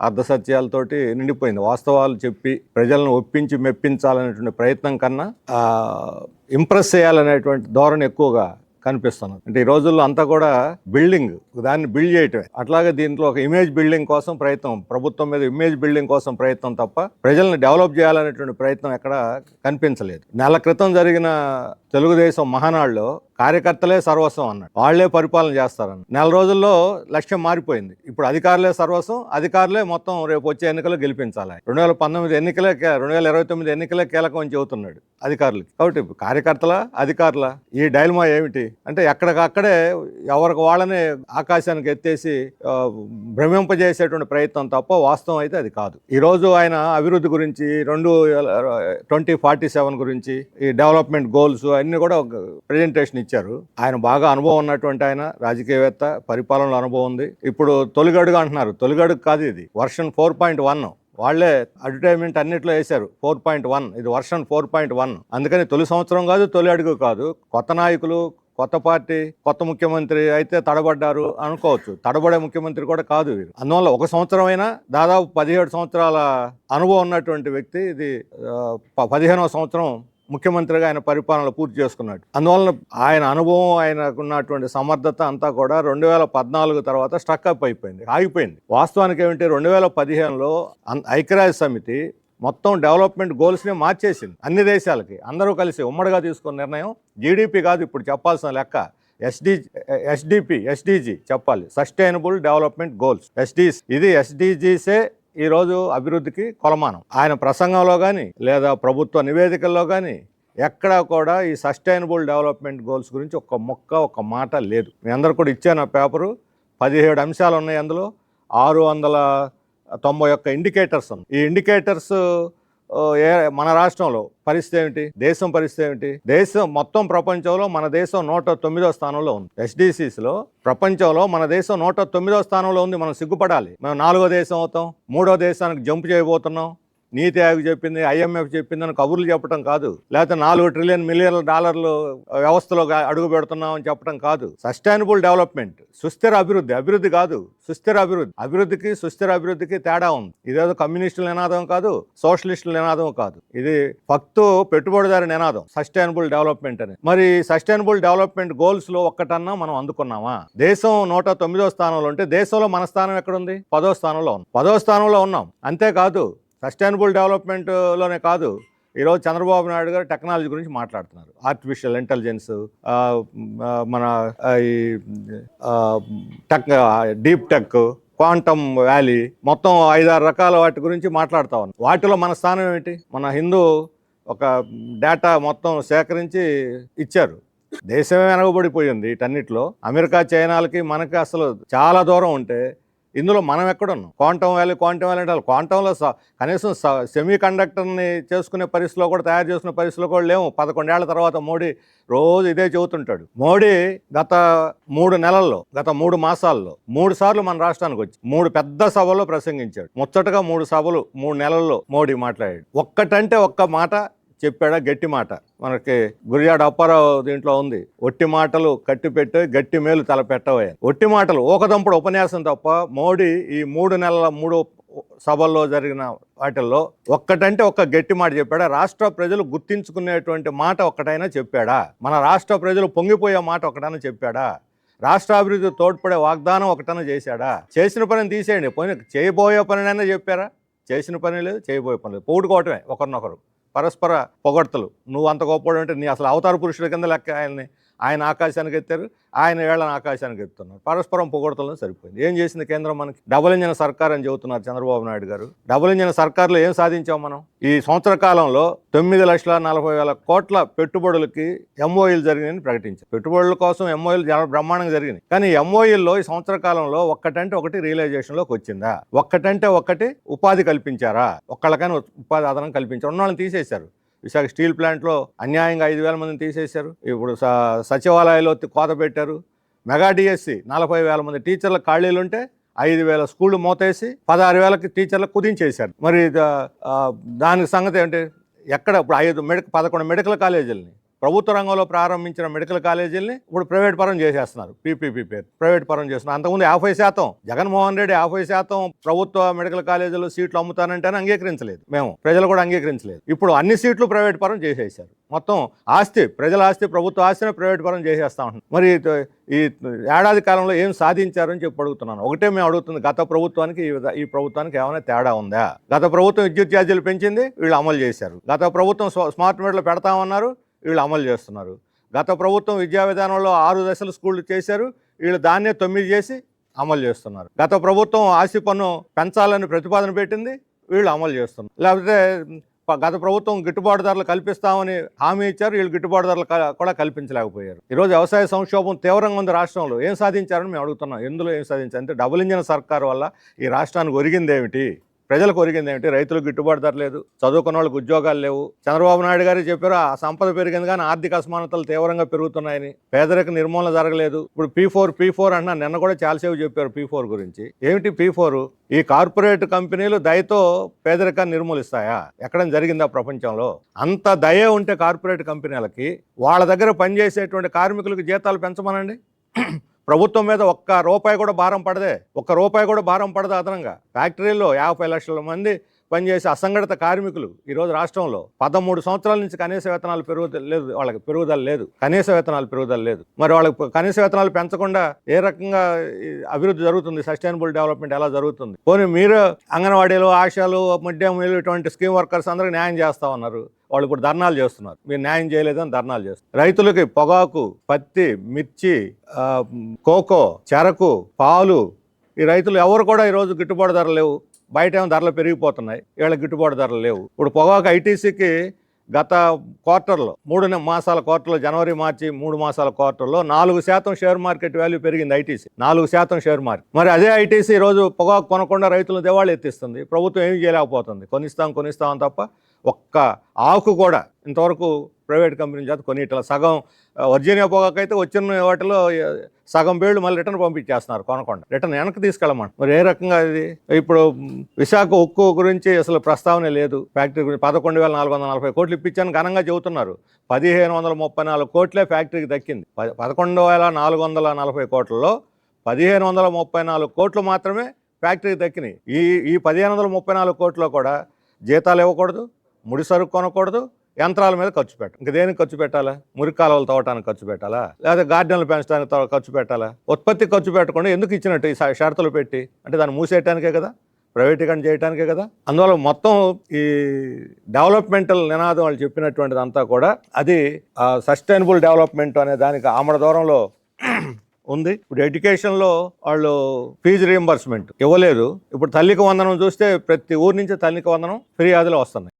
అర్ధసత్యాలతోటి నిండిపోయింది. వాస్తవాలు చెప్పి ప్రజలను ఒప్పించి మెప్పించాలనేటువంటి ప్రయత్నం కన్నా ఇంప్రెస్ చేయాలనేటువంటి ధోరణి ఎక్కువగా కనిపిస్తున్నది. అంటే ఈ రోజుల్లో అంతా కూడా బిల్డింగ్, దాన్ని బిల్డ్ చేయటమే. అట్లాగే దీంట్లో ఒక ఇమేజ్ బిల్డింగ్ కోసం ప్రయత్నం, ప్రభుత్వం మీద ఇమేజ్ బిల్డింగ్ కోసం ప్రయత్నం తప్ప ప్రజల్ని డెవలప్ చేయాలనేటువంటి ప్రయత్నం ఎక్కడ కనిపించలేదు. నెల క్రితం జరిగిన తెలుగుదేశం మహానాడులో కార్యకర్తలే సర్వస్వం అన్నాడు, వాళ్లే పరిపాలన చేస్తారన్న. నెల రోజుల్లో లక్ష్యం మారిపోయింది. ఇప్పుడు అధికారులే సర్వస్వం, అధికారులే మొత్తం రేపు వచ్చే ఎన్నికలు గెలిపించాలి. 2019 ఎన్నికలే 2029 ఎన్నికలే కీలకం అని చెబుతున్నాడు అధికారులకి. కాబట్టి కార్యకర్తల అధికారుల ఈ డైలమా ఏమిటి అంటే ఎక్కడికక్కడే ఎవరికి వాళ్ళనే ఆకాశానికి ఎత్తేసి భ్రమింపజేసేటువంటి ప్రయత్నం తప్ప వాస్తవం అయితే అది కాదు. ఈ రోజు ఆయన అభివృద్ధి గురించి 2047 గురించి ఈ డెవలప్మెంట్ గోల్స్ అన్ని కూడా ప్రెజెంటేషన్ ఇచ్చారు. ఆయన బాగా అనుభవం ఉన్నటువంటి ఆయన, రాజకీయవేత్త, పరిపాలనలో అనుభవం ఉంది. ఇప్పుడు తొలిగడుగు అంటున్నారు, తొలిగడుగు కాదు, ఇది వర్షన్ 4.1. వాళ్లే అడ్వర్టైజ్మెంట్ అన్నిట్లో వేశారు 4.1, ఇది వర్షన్ 4.1. అందుకని తొలి సంవత్సరం కాదు, తొలి అడుగు కాదు. కొత్త నాయకులు, కొత్త పార్టీ, కొత్త ముఖ్యమంత్రి అయితే తడబడ్డారు అనుకోవచ్చు. తడబడే ముఖ్యమంత్రి కూడా కాదు వీరు. అందువల్ల ఒక సంవత్సరం అయినా దాదాపు 17 సంవత్సరాల అనుభవం ఉన్నటువంటి వ్యక్తి, ఇది 15వ సంవత్సరం ముఖ్యమంత్రిగా ఆయన పరిపాలన పూర్తి చేసుకున్నాడు. అందువలన ఆయన అనుభవం, ఆయనకున్నటువంటి సమర్థత అంతా కూడా 2014 తర్వాత స్ట్రక్ అప్ అయిపోయింది, ఆగిపోయింది. వాస్తవానికి ఏమిటి, 2015లో ఐక్యరాజ్య సమితి మొత్తం డెవలప్మెంట్ గోల్స్ని మార్చేసింది. అన్ని దేశాలకి అందరూ కలిసి ఉమ్మడిగా తీసుకున్న నిర్ణయం. జీడిపి కాదు ఇప్పుడు చెప్పాల్సిన లెక్క, ఎస్డిజి చెప్పాలి, సస్టైనబుల్ డెవలప్మెంట్ గోల్స్, ఇది ఎస్డిజిసే ఈరోజు అభివృద్ధికి కొలమానం. ఆయన ప్రసంగంలో కానీ లేదా ప్రభుత్వ నివేదికల్లో కానీ ఎక్కడా కూడా ఈ సస్టైనబుల్ డెవలప్మెంట్ గోల్స్ గురించి ఒక్క మాట లేదు. మీ అందరు కూడా ఇచ్చాను ఆ పేపరు. 17 అంశాలు ఉన్నాయి అందులో, 691 ఇండికేటర్స్ ఉన్నాయి. ఈ ఇండికేటర్స్ మన రాష్ట్రంలో పరిస్థితి ఏమిటి, దేశం పరిస్థితి ఏమిటి? దేశం మొత్తం ప్రపంచంలో మన దేశం 109వ స్థానంలో ఉంది. ఎస్డిసిస్లో ప్రపంచంలో మన దేశం 109వ స్థానంలో ఉంది. మనం సిగ్గుపడాలి. మనం 4వ దేశం అవుతాం, 3వ దేశానికి జంప్ చేయబోతున్నాం. నీతి ఆయోగ్ చెప్పింది, IMF చెప్పింది అని కబుర్లు చెప్పడం కాదు, లేకపోతే 4 ట్రిలియన్ మిలియన్ల డాలర్లు వ్యవస్థలో అడుగు పెడుతున్నాం అని చెప్పడం కాదు. సస్టైనబుల్ డెవలప్మెంట్, సుస్థిర అభివృద్ధి, అభివృద్ధి కాదు సుస్థిర అభివృద్ధి. అభివృద్ధికి సుస్థిర అభివృద్ధికి తేడా ఉంది. ఇదేదో కమ్యూనిస్టుల నినాదం కాదు, సోషలిస్టుల నినాదం కాదు, ఇది ఫక్తు పెట్టుబడిదారి నినాదం సస్టైనబుల్ డెవలప్మెంట్ అని. మరి సస్టైనబుల్ డెవలప్మెంట్ గోల్స్ లో ఒక్కటన్నా మనం అందుకున్నామా? దేశం 109వ స్థానంలో ఉంటే దేశంలో మన స్థానం ఎక్కడుంది? 10వ స్థానంలో ఉంది. 10వ స్థానంలో ఉన్నాం. అంతేకాదు సస్టైనబుల్ డెవలప్మెంట్లోనే కాదు, ఈరోజు చంద్రబాబు నాయుడు గారు టెక్నాలజీ గురించి మాట్లాడుతున్నారు. ఆర్టిఫిషియల్ ఇంటెలిజెన్స్, మన ఈ డీప్ టెక్, క్వాంటమ్ వ్యాలీ, మొత్తం 5-6 రకాల వాటి గురించి మాట్లాడుతూ ఉన్నాం. వాటిలో మన స్థానం ఏమిటి? మన హిందూ ఒక డేటా మొత్తం సేకరించి ఇచ్చారు. దేశమే వెనకబడిపోయింది వీటన్నిటిలో. అమెరికా, చైనాలకి మనకి అసలు చాలా దూరం ఉంటే ఇందులో మనం ఎక్కడున్నాం? క్వాంటమ్ వ్యాలీ అంటే క్వాంటంలో కనీసం సెమీ కండక్టర్ని చేసుకునే పరిస్థితిలో కూడా, తయారు చేసుకునే పరిస్థితిలో కూడా లేవు. 11 ఏళ్ల తర్వాత మోడీ రోజు ఇదే చెబుతుంటాడు. మోడీ గత 3 మాసాల్లో 3 సార్లు మన రాష్ట్రానికి వచ్చి 3 పెద్ద సభల్లో ప్రసంగించాడు. ముచ్చటగా 3 సభలు 3 నెలల్లో మోడీ మాట్లాడాడు. ఒక్కటంటే ఒక్క మాట చెప్పాడా? గట్టి మాట. మనకి గురిజాడ అప్పారావు దీంట్లో ఉంది, ఒట్టి మాటలు కట్టి పెట్టే గట్టి మేలు తలపెట్టవే. ఒట్టి మాటలు, ఓకదంపుడు ఉపన్యాసం తప్ప మోడీ ఈ 3 నెలల 3 సభల్లో జరిగిన వాటిల్లో ఒక్కటంటే ఒక్క గట్టి మాట చెప్పాడా? రాష్ట్ర ప్రజలు గుర్తించుకునేటువంటి మాట ఒక్కటైనా చెప్పాడా? మన రాష్ట్ర ప్రజలు పొంగిపోయే మాట ఒకటైనా చెప్పాడా? రాష్ట్రాభివృద్ధి తోడ్పడే వాగ్దానం ఒకటైనా చేశాడా? చేసిన పనిని తీసేయండి, పోయిన చేయబోయే పనినైనా చెప్పారా? చేసిన పని లేదు, చేయబోయే పని లేదు. పొగుడుకోవటమే ఒకరినొకరు, పరస్పర పొగడ్తలు. నువ్వు అంత గొప్పడు అంటే నీ అసలు అవతార పురుషుల కింద లెక్క. ఆయన ఆకాశానికి ఎత్తారు, ఆయన వేళను ఆకాశానికి ఎత్తున్నారు. పరస్పరం పొగడ్తలను సరిపోయింది. ఏం చేసింది కేంద్రం? మనకి డబుల్ ఇంజన్ సర్కార్ అని చెబుతున్నారు చంద్రబాబు నాయుడు గారు. డబుల్ ఇంజన్ సర్కార్లో ఏం సాధించాం మనం? ఈ సంవత్సర కాలంలో 9,40,40,000 కోట్ల పెట్టుబడులకి MOUలు జరిగినాయని ప్రకటించారు. పెట్టుబడుల కోసం MOUలు బ్రహ్మాండంగా జరిగినాయి. కానీ MOUల్లో ఈ సంవత్సర కాలంలో ఒక్కటంటే ఒకటి రియలైజేషన్లోకి వచ్చిందా? ఒక్కటంటే ఒకటి ఉపాధి కల్పించారా? ఒక్కళ్ళకైనా ఉపాధి అదనం కల్పించారు. ఉన్న వాళ్ళని తీసేశారు. విశాఖ స్టీల్ ప్లాంట్లో అన్యాయంగా 5,000 మందిని తీసేశారు. ఇప్పుడు సచివాలయాల్లో కోత పెట్టారు. మెగా డిఎస్సి 40,000 మంది టీచర్ల ఖాళీలుంటే 5,000 స్కూళ్ళు మూతేసి 16,000 టీచర్లకు కుదించేశారు. మరి దానికి సంగతి ఏంటి? ఎక్కడ ఇప్పుడు 11 మెడికల్ కాలేజీలని ప్రభుత్వ రంగంలో ప్రారంభించిన మెడికల్ కాలేజీల్ని ఇప్పుడు ప్రైవేట్ పరం చేసేస్తున్నారు. పీపీపీ పేరు ప్రైవేట్ పరం చేస్తున్నారు. అంతకుముందు 50% జగన్మోహన్ రెడ్డి 50% ప్రభుత్వ మెడికల్ కాలేజీలు సీట్లు అమ్ముతానంటేనే అంగీకరించలేదు, మేము ప్రజలు కూడా అంగీకరించలేదు. ఇప్పుడు అన్ని సీట్లు ప్రైవేట్ పరం చేసేసారు. మొత్తం ఆస్తి, ప్రజల ఆస్తి, ప్రభుత్వ ఆస్తిని ప్రైవేట్ పరం చేసేస్తా ఉంటాం. మరి ఈ ఏడాది కాలంలో ఏం సాధించారని చెప్పి అడుగుతున్నాను. ఒకటే మేము అడుగుతుంది, గత ప్రభుత్వానికి ఈ ప్రభుత్వానికి ఏమైనా తేడా ఉందా? గత ప్రభుత్వం విద్యుత్ ఛార్జీలు పెంచింది, వీళ్ళు అమలు చేశారు. గత ప్రభుత్వం స్మార్ట్ మీటర్లు పెడతామన్నారు, వీళ్ళు అమలు చేస్తున్నారు. గత ప్రభుత్వం విద్యా విధానంలో 6 దశలు స్కూళ్ళు చేశారు, వీళ్ళు దాన్నే 9 చేసి అమలు చేస్తున్నారు. గత ప్రభుత్వం ఆస్తి పన్ను పెంచాలని ప్రతిపాదన పెట్టింది, వీళ్ళు అమలు చేస్తున్నారు. లేకపోతే గత ప్రభుత్వం గిట్టుబాటు ధరలు కల్పిస్తామని హామీ ఇచ్చారు, వీళ్ళు గిట్టుబాటు ధరలు కూడా కల్పించలేకపోయారు. ఈరోజు వ్యవసాయ సంక్షోభం తీవ్రంగా ఉంది రాష్ట్రంలో. ఏం సాధించారని మేము అడుగుతున్నాం. ఎందులో ఏం సాధించారు అంటే డబుల్ ఇంజిన్ సర్కారు వల్ల ఈ రాష్ట్రానికి ఒరిగింది ఏమిటి? ప్రజలకు ఒరిగింది ఏమిటి? రైతులకు గిట్టుబాటు ధర లేదు, చదువుకున్న వాళ్ళకి ఉద్యోగాలు లేవు. చంద్రబాబు నాయుడు గారు చెప్పారు ఆ సంపద పెరిగింది కానీ ఆర్థిక అసమానతలు తీవ్రంగా పెరుగుతున్నాయని, పేదరిక నిర్మూలన జరగలేదు. ఇప్పుడు P4 అంటున్నా, నిన్న కూడా చాలాసేపు చెప్పారు P4 గురించి. ఏమిటి P4? ఈ కార్పొరేట్ కంపెనీలు దయతో పేదరికాన్ని నిర్మూలిస్తాయా? ఎక్కడ జరిగిందా ప్రపంచంలో? అంత దయ ఉంటే కార్పొరేట్ కంపెనీలకి వాళ్ళ దగ్గర పనిచేసేటువంటి కార్మికులకు జీతాలు పెంచమనండి. ప్రభుత్వం మీద ఒక్క రూపాయి కూడా భారం పడదే, ఒక్క రూపాయి కూడా భారం పడదు అదనంగా. ఫ్యాక్టరీల్లో 50 లక్షల మంది పనిచేసే అసంఘటిత కార్మికులు ఈరోజు రాష్ట్రంలో 13 సంవత్సరాల నుంచి కనీస వేతనాలు లేదు, వాళ్ళకి పెరుగుదల లేదు, కనీస వేతనాలు పెరుగుదల లేదు. మరి వాళ్ళకి కనీస వేతనాలు పెంచకుండా ఏ రకంగా అభివృద్ధి జరుగుతుంది? సస్టైనబుల్ డెవలప్మెంట్ ఎలా జరుగుతుంది? పోనీ మీరు అంగన్వాడీలు, ఆశాలు, మిడ్ డే మీల్ ఇటువంటి స్కీమ్ వర్కర్స్ అందరికీ న్యాయం చేస్తా ఉన్నారు, వాళ్ళు ఇప్పుడు ధర్నాలు చేస్తున్నారు. మీరు న్యాయం చేయలేదని ధర్నాలు చేస్తున్నారు. రైతులకి పొగాకు, పత్తి, మిర్చి, కోకో, చెరకు, పాలు, ఈ రైతులు ఎవరు కూడా ఈరోజు గిట్టుబాటు ధరలు లేవు. బయట ఏమో ధరలు పెరిగిపోతున్నాయి, వీళ్ళకి గిట్టుబాటు ధరలు లేవు. ఇప్పుడు పొగాకు ఐటీసీకి గత క్వార్టర్లో 3 మాసాల క్వార్టర్లో, జనవరి మార్చి 3 మాసాల క్వార్టర్లో 4% షేర్ మార్కెట్ వాల్యూ పెరిగింది ఐటీసీ, 4% షేర్ మార్కెట్. మరి అదే ఐటీసీ ఈరోజు పొగాకు కొనకుండా రైతులను దివాళీ ఎత్తిస్తుంది. ప్రభుత్వం ఏమి చేయలేకపోతుంది, కొనిస్తాం తప్ప ఒక్క ఆకు కూడా ఇంతవరకు ప్రైవేట్ కంపెనీ చేత కొనిట్ల. సగం వర్జీనియా పొగాకు అయితే వచ్చిన వాటిలో సగం బేళ్లు మళ్ళీ రిటర్న్ పంపించేస్తున్నారు, కొనకుండా రిటర్న్ వెనక్కి తీసుకెళ్ళమంట. మరి ఏ రకంగా ఇది? ఇప్పుడు విశాఖ ఉక్కు గురించి అసలు ప్రస్తావనే లేదు. ఫ్యాక్టరీ గురించి 11,440 కోట్లు ఇప్పించాను ఘనంగా చెబుతున్నారు. 1,534 కోట్లే ఫ్యాక్టరీకి దక్కింది. 11,440 కోట్లలో 1,534 కోట్లు మాత్రమే ఫ్యాక్టరీకి దక్కినాయి. ఈ 1,534 కోట్లలో కూడా జీతాలు ఇవ్వకూడదు, ముడి సరుకు కొనకూడదు, యంత్రాల మీద ఖర్చు పెట్టాలి. ఇంక దేనికి ఖర్చు పెట్టాలా? మురికి కాలువలు తవ్వటానికి ఖర్చు పెట్టాలా? లేదా గార్డెన్లు పెంచడానికి ఖర్చు పెట్టాలా? ఉత్పత్తి ఖర్చు పెట్టకుండా ఎందుకు ఇచ్చినట్టు ఈ షరతులు పెట్టి? అంటే దాన్ని మూసేయటానికే కదా, ప్రైవేటీకరణ చేయడానికే కదా. అందువల్ల మొత్తం ఈ డెవలప్మెంటల్ నినాదం వాళ్ళు చెప్పినటువంటిది అంతా కూడా అది సస్టైనబుల్ డెవలప్మెంట్ అనే దానికి ఆమడ దూరంలో ఉంది. ఇప్పుడు ఎడ్యుకేషన్లో వాళ్ళు ఫీజు రీయింబర్స్మెంట్ ఇవ్వలేదు. ఇప్పుడు తల్లికి వందనం చూస్తే ప్రతి ఊరి నుంచి తల్లికి వందనం ఫిర్యాదులు వస్తున్నాయి.